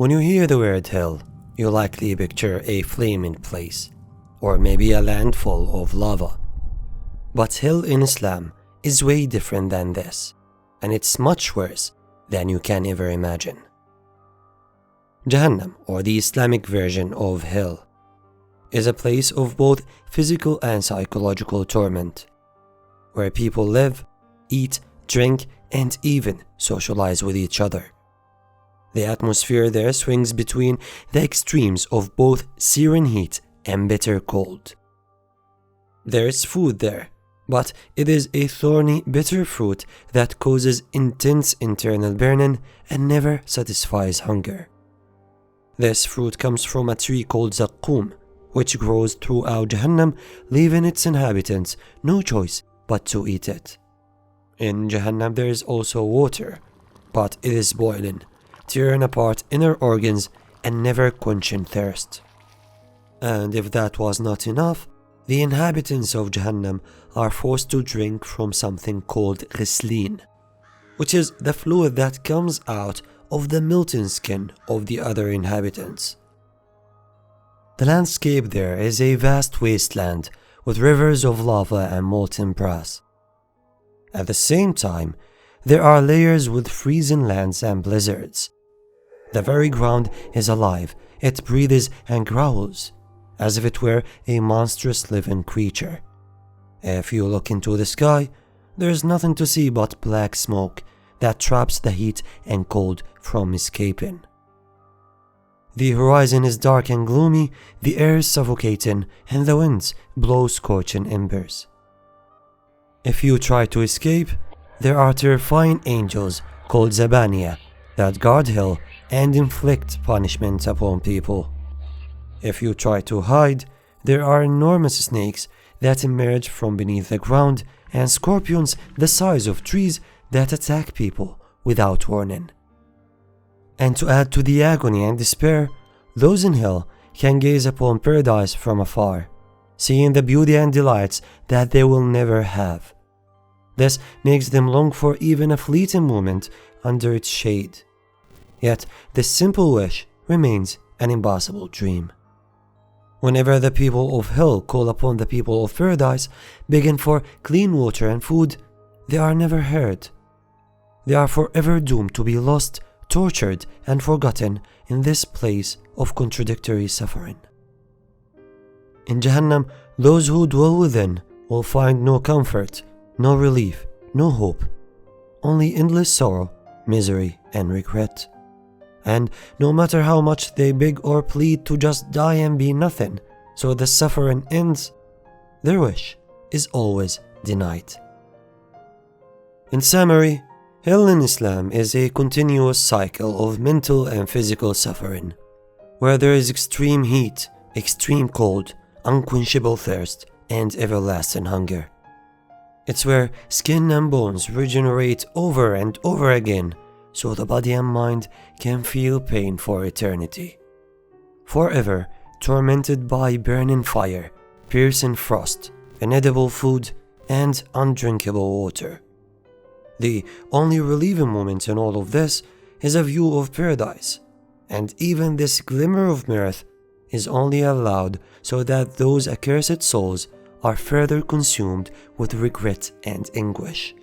When you hear the word hell, you likely picture a flaming place, or maybe a land full of lava. But hell in Islam is way different than this, and it's much worse than you can ever imagine. Jahannam, or the Islamic version of hell, is a place of both physical and psychological torment, where people live, eat, drink, and even socialize with each other. The atmosphere there swings between the extremes of both searing heat and bitter cold. There is food there, but it is a thorny, bitter fruit that causes intense internal burning and never satisfies hunger. This fruit comes from a tree called Zaqqum, which grows throughout Jahannam, leaving its inhabitants no choice but to eat it. In Jahannam there is also water, but it is boiling, tearing apart inner organs and never quenching thirst. And if that was not enough, the inhabitants of Jahannam are forced to drink from something called ghislin, which is the fluid that comes out of the melting skin of the other inhabitants. The landscape there is a vast wasteland with rivers of lava and molten brass. At the same time, there are layers with freezing lands and blizzards. The very ground is alive, it breathes and growls, as if it were a monstrous living creature. If you look into the sky, there is nothing to see but black smoke that traps the heat and cold from escaping. The horizon is dark and gloomy, the air is suffocating, and the winds blow scorching embers. If you try to escape, there are terrifying angels called Zabaniyah that guard hell and inflict punishment upon people. If you try to hide, there are enormous snakes that emerge from beneath the ground and scorpions the size of trees that attack people without warning. And to add to the agony and despair, those in hell can gaze upon paradise from afar, seeing the beauty and delights that they will never have. This makes them long for even a fleeting moment under its shade. Yet this simple wish remains an impossible dream. Whenever the people of hell call upon the people of paradise, begging for clean water and food, they are never heard. They are forever doomed to be lost, tortured, and forgotten in this place of contradictory suffering. In Jahannam, those who dwell within will find no comfort, no relief, no hope, only endless sorrow, misery, and regret. And no matter how much they beg or plead to just die and be nothing, so the suffering ends, their wish is always denied. In summary, hell in Islam is a continuous cycle of mental and physical suffering, where there is extreme heat, extreme cold, unquenchable thirst, and everlasting hunger. It's where skin and bones regenerate over and over again, so the body and mind can feel pain for eternity. Forever tormented by burning fire, piercing frost, inedible food, and undrinkable water. The only relieving moment in all of this is a view of paradise, and even this glimmer of mirth is only allowed so that those accursed souls are further consumed with regret and anguish.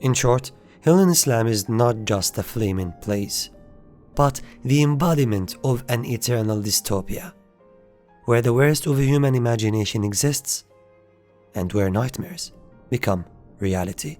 In short, hell in Islam is not just a flaming place, but the embodiment of an eternal dystopia, where the worst of human imagination exists and where nightmares become reality.